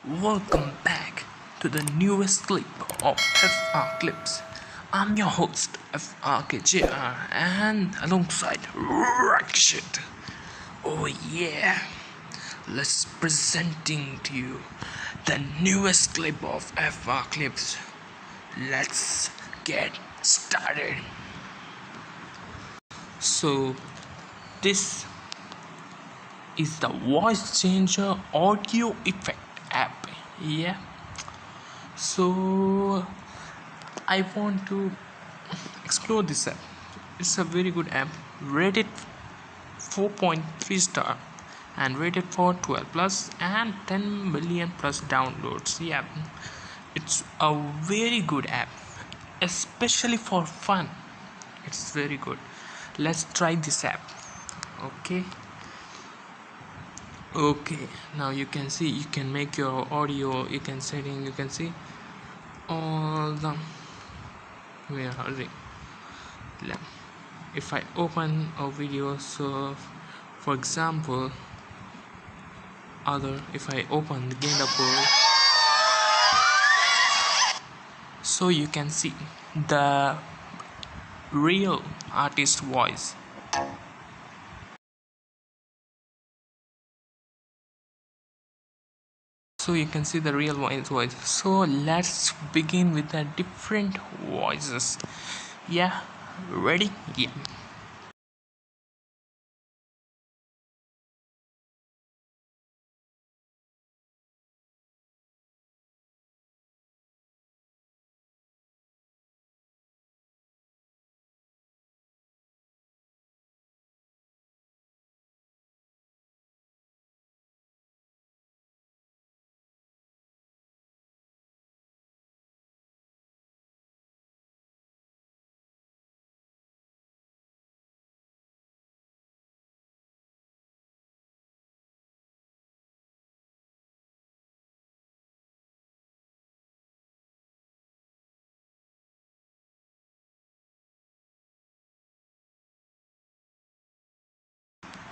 Welcome back to the newest clip of FR Clips. I'm your host FRKJR and alongside Rakshit. Oh yeah, let's presenting to you the newest clip of FR Clips. Let's get started. So this is the voice changer audio effect app. Yeah. So I want to explore this app. It's a very good app, rated 4.3 star and rated for 12 plus and 10 million plus downloads. Yeah, it's a very good app, especially for fun. It's very good. Let's try this app. Okay, now you can see, you can make your audio, you can setting, you can see all the, where are they? If I open a video, so for example, if I open the Gendapur, so you can see the real artist voice. So you can see the real voice. So let's begin with the different voices. Yeah, ready? Yeah.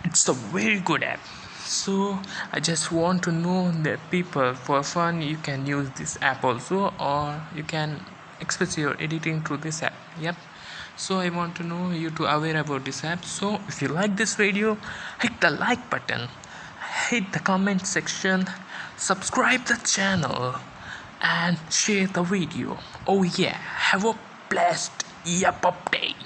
It's a very good app. So I just want to know that people, for fun you can use this app also, or you can express your editing through this app. Yep. So I want to know you to aware about this app. So if you like this video, hit the like button, hit the comment section, subscribe the channel and share the video. Oh yeah, have a blessed yep update.